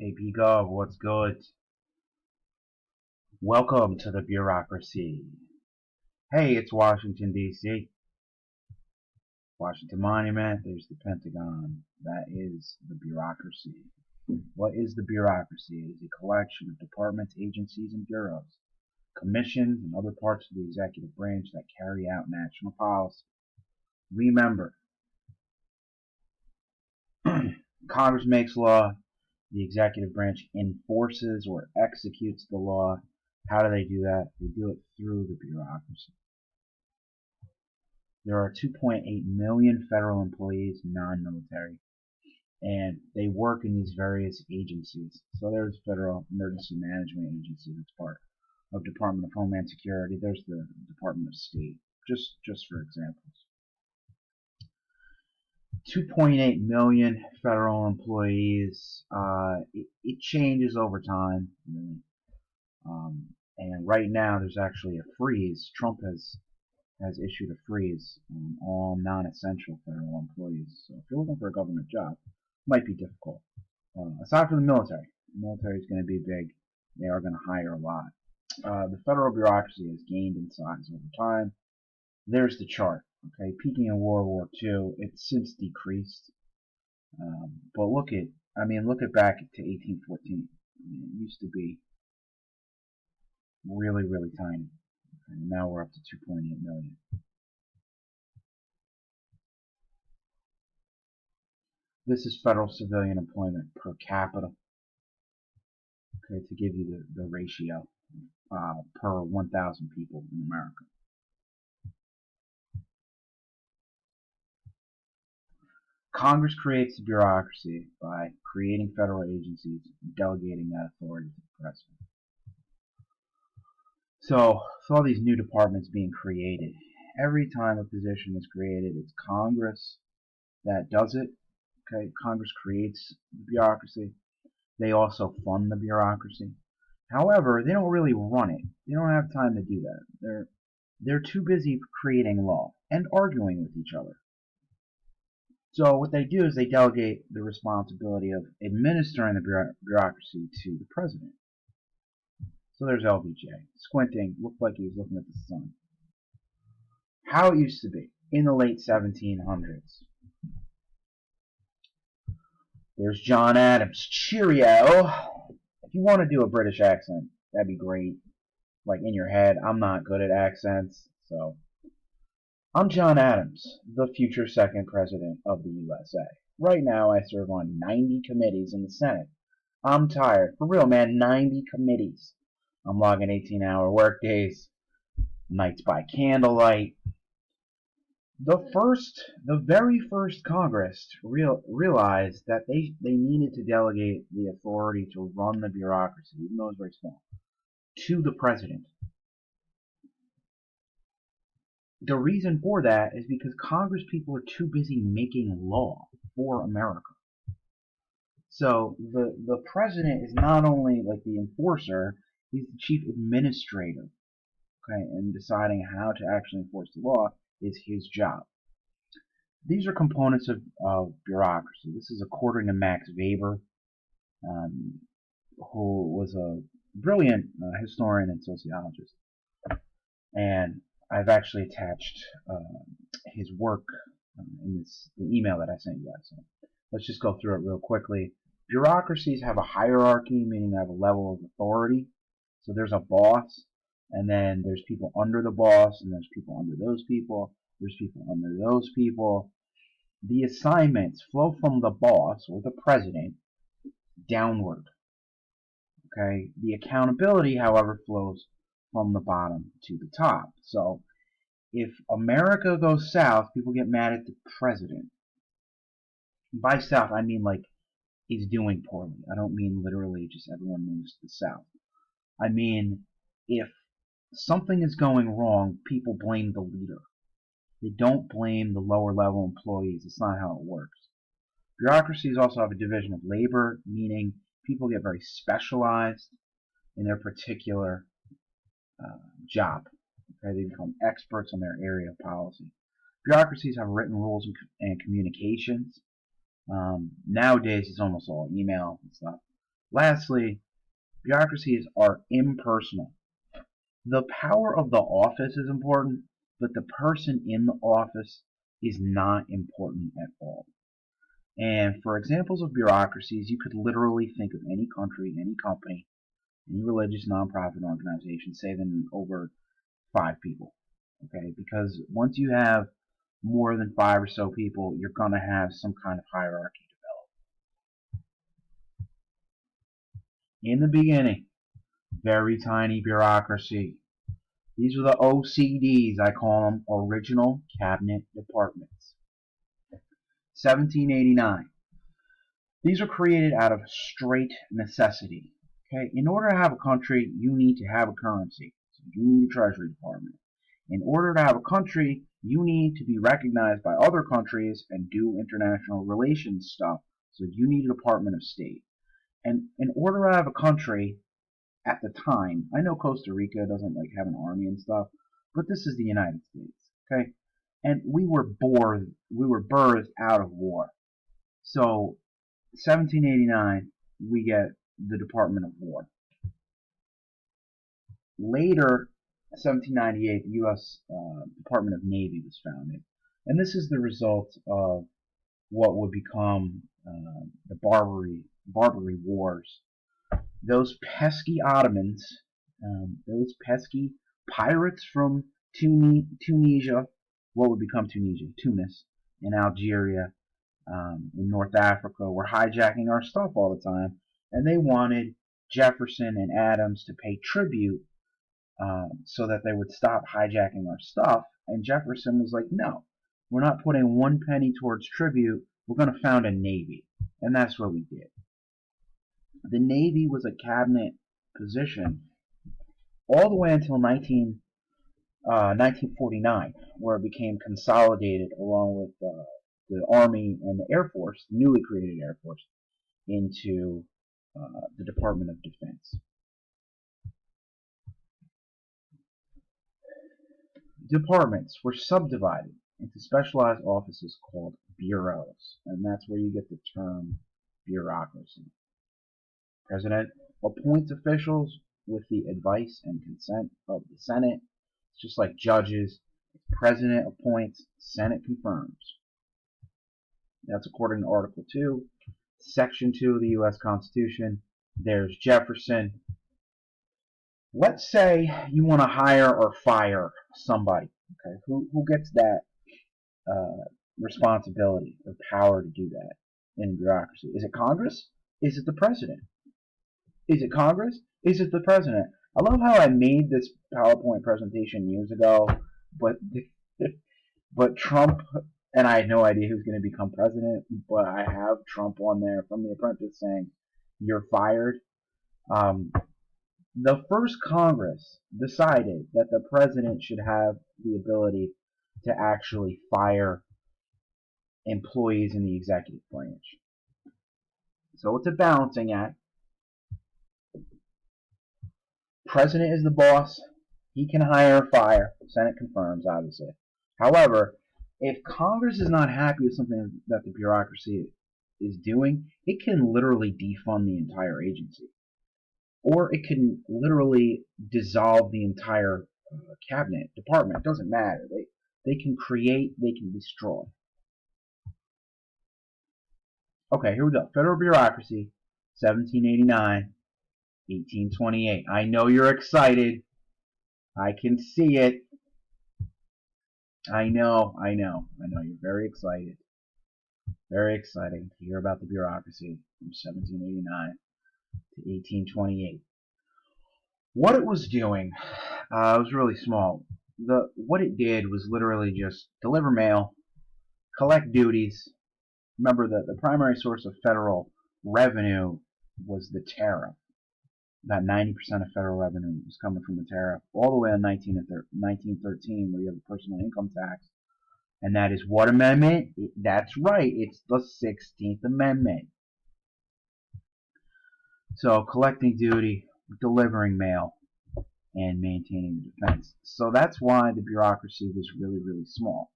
AP Gov, what's good? Welcome to the Bureaucracy. Hey, it's Washington, D.C. Washington Monument, there's the Pentagon. That is the Bureaucracy. What is the Bureaucracy? It is a collection of departments, agencies, and bureaus, commissions, and other parts of the executive branch that carry out national policy. Remember, Congress makes law, the executive branch enforces or executes the law. How do they do that? They do it through the bureaucracy. There are 2.8 million federal employees, non-military, and they work in these various agencies. So there's Federal Emergency Management Agency, that's part of Department of Homeland Security. There's the Department of State, just for examples. 2.8 million federal employees. It changes over time, really. And right now there's actually a freeze. Trump has issued a freeze on all non-essential federal employees. So if you're looking for a government job, it might be difficult. Aside from the military is going to be big. They are going to hire a lot. The federal bureaucracy has gained in size over time. There's the chart. Okay, peaking in World War II, it's since decreased. But look at back to 1814. It used to be really, really tiny. And now we're up to 2.8 million. This is federal civilian employment per capita. Okay, to give you the ratio per 1,000 people in America. Congress creates the bureaucracy by creating federal agencies and delegating that authority to the president. So, with all these new departments being created, every time a position is created, it's Congress that does it. Okay, Congress creates the bureaucracy. They also fund the bureaucracy. However, they don't really run it. They don't have time to do that. They're too busy creating law and arguing with each other. So what they do is they delegate the responsibility of administering the bureaucracy to the president. So there's LBJ. Squinting, looked like he was looking at the sun. How it used to be in the late 1700s. There's John Adams. Cheerio. If you want to do a British accent, that'd be great. Like in your head. I'm not good at accents, so. I'm John Adams, the future second president of the USA. Right now I serve on 90 committees in the Senate. I'm tired. For real, man, 90 committees. I'm logging 18-hour workdays, nights by candlelight. The very first Congress realized that they needed to delegate the authority to run the bureaucracy, even though it was very small, to the president. The reason for that is because Congress people are too busy making law for America. So the president is not only like the enforcer, he's the chief administrator. Okay, and deciding how to actually enforce the law is his job. These are components of bureaucracy. This is according to Max Weber, who was a brilliant historian and sociologist. And I've actually attached his work in the email that I sent you guys. So let's just go through it real quickly. Bureaucracies have a hierarchy, meaning they have a level of authority. So there's a boss, and then there's people under the boss, and there's people under those people. There's people under those people. The assignments flow from the boss or the president downward. Okay. The accountability, however, flows from the bottom to the top. So if America goes south, people get mad at the president. By south, I mean like he's doing poorly. I don't mean literally just everyone moves to the south. I mean if something is going wrong, people blame the leader. They don't blame the lower level employees. It's not how it works. Bureaucracies also have a division of labor, meaning people get very specialized in their particular job. Okay, they become experts on their area of policy. Bureaucracies have written rules and communications. Nowadays, it's almost all email and stuff. Lastly, bureaucracies are impersonal. The power of the office is important, but the person in the office is not important at all. And for examples of bureaucracies, you could literally think of any country, any company, any religious nonprofit organization, say than over 5 people. Okay, because once you have more than 5 or so people, you're going to have some kind of hierarchy develop. In the beginning, very tiny bureaucracy. These are the OCDs, I call them, Original Cabinet Departments. 1789. These are created out of straight necessity. Okay, in order to have a country, you need to have a currency. So you need a Treasury Department. In order to have a country, you need to be recognized by other countries and do international relations stuff. So you need a Department of State. And in order to have a country, at the time, I know Costa Rica doesn't like have an army and stuff, but this is the United States, okay? And we were birthed out of war. So 1789, we get the Department of War. Later, 1798, the U.S. Department of Navy was founded. And this is the result of what would become the Barbary Wars. Those pesky Ottomans, those pesky pirates from Tunisia, what would become Tunisia, Tunis, in Algeria, in North Africa, were hijacking our stuff all the time, and they wanted Jefferson and Adams to pay tribute so that they would stop hijacking our stuff. And Jefferson was like, no, we're not putting 1 penny towards tribute. We're going to found a navy. And that's what we did. The Navy was a cabinet position all the way until 1949, where it became consolidated along with the Army and the Air Force, the newly created Air Force, into the Department of Defense. Departments were subdivided into specialized offices called bureaus, and that's where you get the term bureaucracy. President appoints officials with the advice and consent of the Senate. It's just like judges. President appoints, Senate confirms. That's according to Article 2, Section 2 of the U.S. Constitution. There's Jefferson. Let's say you want to hire or fire somebody. Okay, who gets that responsibility or power to do that in bureaucracy? Is it Congress? Is it the president? Is it Congress? Is it the president? I love how I made this PowerPoint presentation years ago, but Trump, and I had no idea who's going to become president, but I have Trump on there from The Apprentice saying, "You're fired." The first Congress decided that the president should have the ability to actually fire employees in the executive branch. So it's a balancing act. President is the boss. He can hire or fire. Senate confirms, obviously. However, if Congress is not happy with something that the bureaucracy is doing, it can literally defund the entire agency. Or it can literally dissolve the entire cabinet department. It doesn't matter. They can create, they can destroy. Okay, here we go. Federal bureaucracy, 1789, 1828. I know you're excited. I can see it. I know. You're very excited. Very exciting to hear about the bureaucracy from 1789 to 1828. What it was doing, it was really small. What it did was literally just deliver mail, collect duties. Remember that the primary source of federal revenue was the tariff. About 90% of federal revenue was coming from the tariff, all the way in 1913, where you have the personal income tax. And that is what amendment? That's right, it's the 16th Amendment. So collecting duty, delivering mail, and maintaining the defense. So that's why the bureaucracy was really, really small.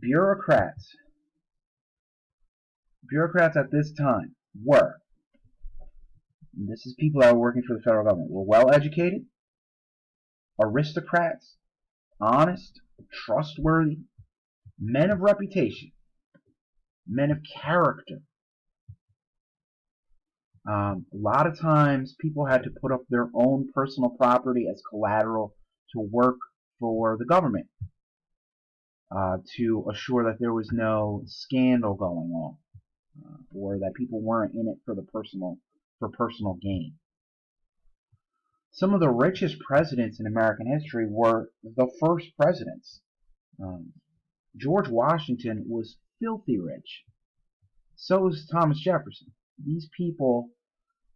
Bureaucrats Bureaucrats at this time were, and this is people that were working for the federal government, were well educated, aristocrats, honest, trustworthy, men of reputation, men of character. A lot of times people had to put up their own personal property as collateral to work for the government, to assure that there was no scandal going on, or that people weren't in it for personal gain. Some of the richest presidents in American history were the first presidents. George Washington was filthy rich. So was Thomas Jefferson. These people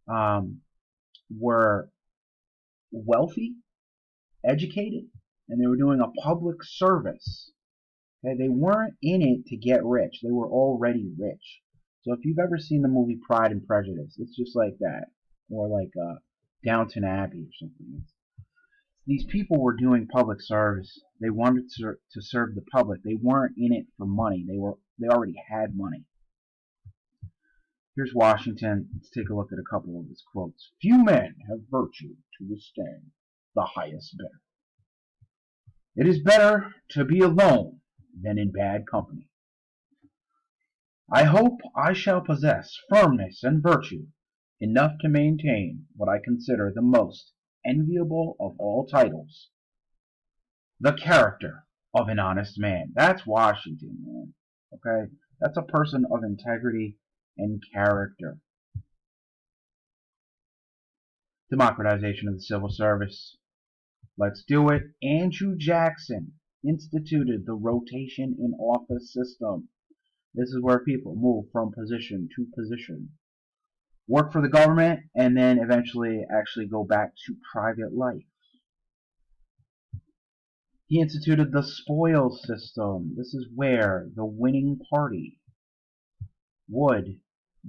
were wealthy, educated, and they were doing a public service. Okay? They weren't in it to get rich. They were already rich. So if you've ever seen the movie Pride and Prejudice, it's just like that. Or like Downton Abbey or something. These people were doing public service. They wanted to serve the public. They weren't in it for money. They already had money. Here's Washington. Let's take a look at a couple of his quotes. Few men have virtue to withstand the highest bidder. It is better to be alone than in bad company. I hope I shall possess firmness and virtue enough to maintain what I consider the most enviable of all titles, the character of an honest man. That's Washington, man. Okay? That's a person of integrity and character. Democratization of the civil service. Let's do it. Andrew Jackson instituted the rotation in office system. This is where people move from position to position, work for the government, and then eventually actually go back to private life. He instituted the spoils system. This is where the winning party would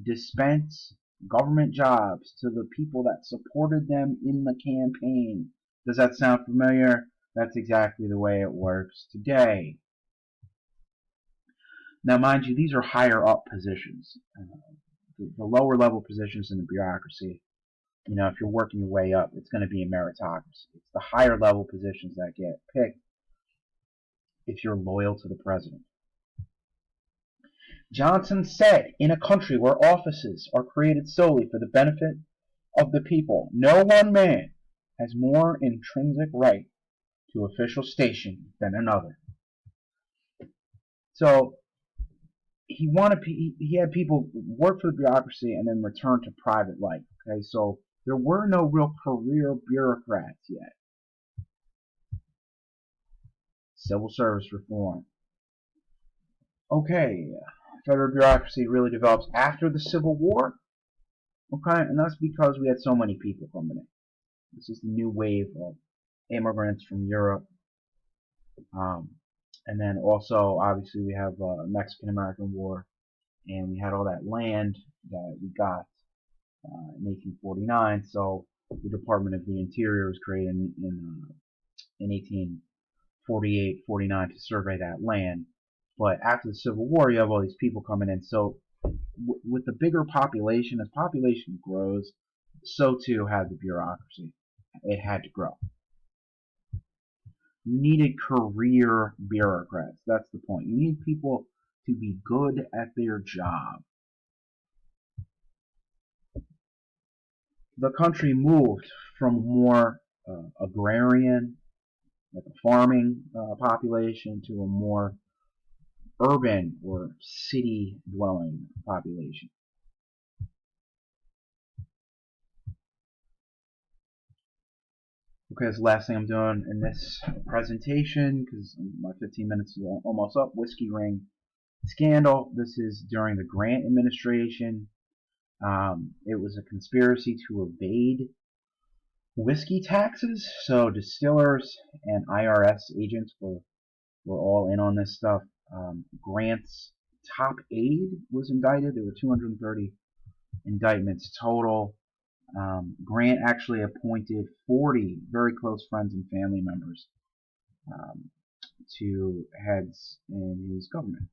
dispense government jobs to the people that supported them in the campaign. Does that sound familiar? That's exactly the way it works today. Now, mind you, these are higher up positions. The lower level positions in the bureaucracy, if you're working your way up, it's going to be a meritocracy. It's the higher level positions that get picked if you're loyal to the president. Johnson said, in a country where offices are created solely for the benefit of the people, no one man has more intrinsic right to official station than another. So he had people work for the bureaucracy and then return to private life. Okay, so there were no real career bureaucrats yet. Civil service reform. Okay, federal bureaucracy really develops after the Civil War. Okay, and that's because we had so many people coming in. This is the new wave of immigrants from Europe. And then also, obviously, we have Mexican-American War, and we had all that land that we got in 1849. So the Department of the Interior was created in 1848-49 to survey that land. But after the Civil War, you have all these people coming in. So with the bigger population, as population grows, so too had the bureaucracy. It had to grow. You needed career bureaucrats. That's the point. You need people to be good at their job. The country moved from more agrarian, like a farming population, to a more urban or city-dwelling population. Okay, that's the last thing I'm doing in this presentation, because my 15 minutes is almost up. Whiskey ring scandal. This is during the Grant administration. It was a conspiracy to evade whiskey taxes. So distillers and IRS agents were all in on this stuff. Grant's top aide was indicted. There were 230 indictments total. Grant actually appointed 40 very close friends and family members to heads in his government.